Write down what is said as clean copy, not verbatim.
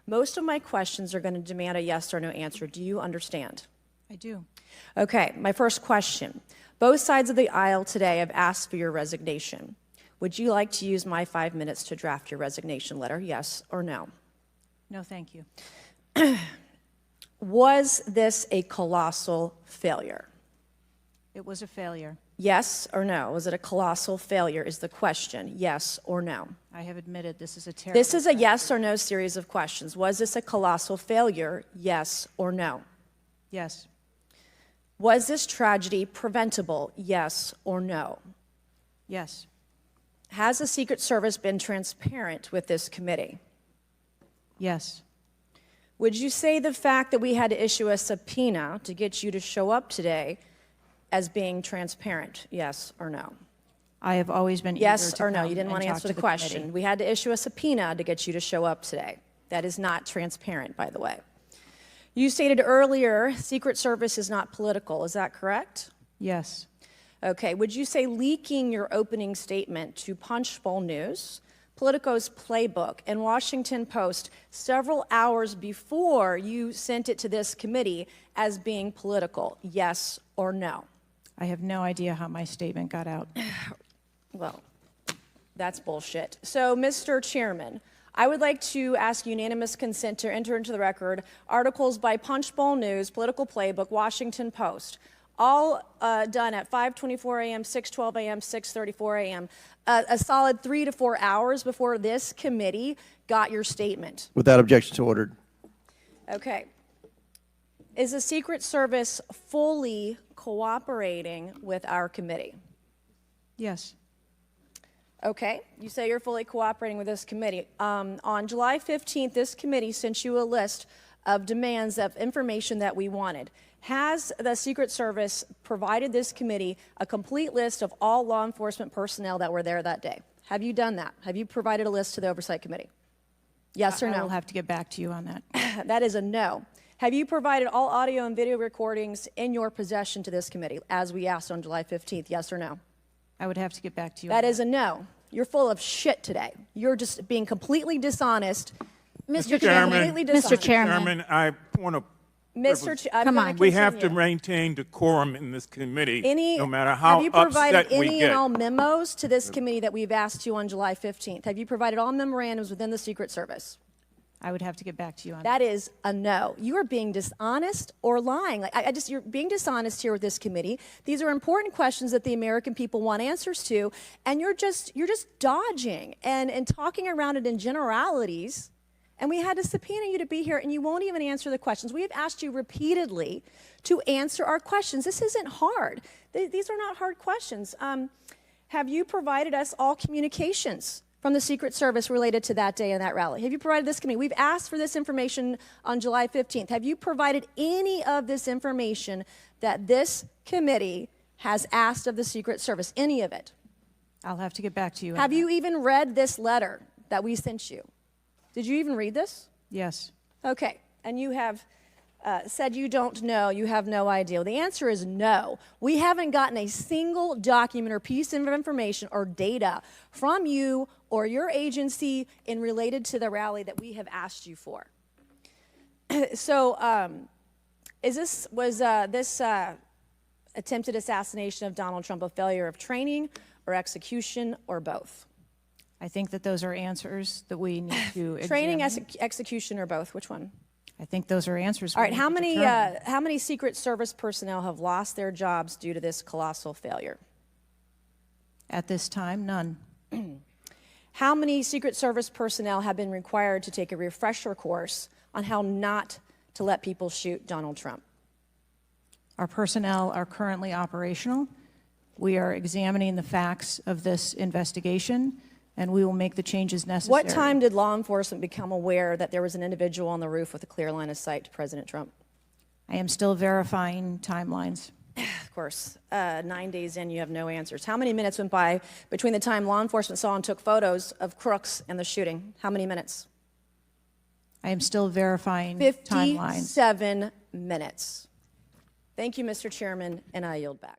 Most of my questions are going to demand a yes or no answer. Do you understand? I do. Okay, my first question. Both sides of the aisle today have asked for your resignation. Would you like to use my 5 minutes to draft your resignation letter, yes or no? No, thank you. Was this a colossal failure? It was a failure. Yes or no? Was it a colossal failure is the question, yes or no? I have admitted this is a terrible This is a yes or no series of questions. Was this a colossal failure, yes or no? Yes. Was this tragedy preventable, yes or no? Yes. Has the Secret Service been transparent with this committee? Yes. Would you say the fact that we had to issue a subpoena to get you to show up today as being transparent, yes or no? I have always been eager Yes to or no? come You didn't and want to talk answer to the question. committee. We had to issue a subpoena to get you to show up today. That is not transparent, by the way. You stated earlier, Secret Service is not political. Is that correct? Yes. Okay. Would you say leaking your opening statement to Punchbowl News, Politico's Playbook, and Washington Post several hours before you sent it to this committee as being political, yes or no? I have no idea how my statement got out. Well, that's bullshit. So, Mr. Chairman, I would like to ask unanimous consent to enter into the record articles by Punchbowl News, Political Playbook, Washington Post, all done at 5:24 a.m., 6:12 a.m., 6:34 a.m., a solid 3 to 4 hours before this committee got your statement. Without objection, so ordered. Okay. Is the Secret Service fully cooperating with our committee? Yes. Okay, you say you're fully cooperating with this committee. On July 15th, this committee sent you a list of demands of information that we wanted. Has the Secret Service provided this committee a complete list of all law enforcement personnel that were there that day? Have you done that? Have you provided a list to the Oversight Committee? Yes or no? I will have to get back to you on that. That is a no. Have you provided all audio and video recordings in your possession to this committee, as we asked on July 15th, yes or no? I would have to get back to you. That is a no. You're full of shit today. You're just being completely dishonest. Mr. Chairman, Mr. Chairman, I point of Come on. we have to maintain decorum in this committee, no matter how have you provided upset we any get. and all memos to this committee that we've asked you on July 15th? Have you provided all memorandums within the Secret Service? I would have to get back to you on that. That is a no. You are being dishonest or lying. You're being dishonest here with this committee. These are important questions that the American people want answers to, and you're just dodging and talking around it in generalities. And we had to subpoena you to be here, and you won't even answer the questions. We have asked you repeatedly to answer our questions. This isn't hard. These are not hard questions. Have you provided us all communications from the Secret Service related to that day and that rally? Have you provided this committee? We've asked for this information on July 15th. Have you provided any of this information that this committee has asked of the Secret Service? Any of it? I'll have to get back to you. Have you even read this letter that we sent you? Did you even read this? Yes. Okay. And you have said you don't know, you have no idea. The answer is no. We haven't gotten a single document or piece of information or data from you or your agency in related to the rally that we have asked you for. So was this attempted assassination of Donald Trump a failure of training or execution or both? I think that those are answers that we need to examine. Training, execution, or both? Which one? I think those are answers. All right. How many Secret Service personnel have lost their jobs due to this colossal failure? At this time, none. How many Secret Service personnel have been required to take a refresher course on how not to let people shoot Donald Trump? Our personnel are currently operational. We are examining the facts of this investigation, and we will make the changes necessary. What time did law enforcement become aware that there was an individual on the roof with a clear line of sight to President Trump? I am still verifying timelines. Of course. 9 days in, you have no answers. How many minutes went by between the time law enforcement saw and took photos of crooks and the shooting? How many minutes? I am still verifying timelines. 57 minutes. Thank you, Mr. Chairman, and I yield back.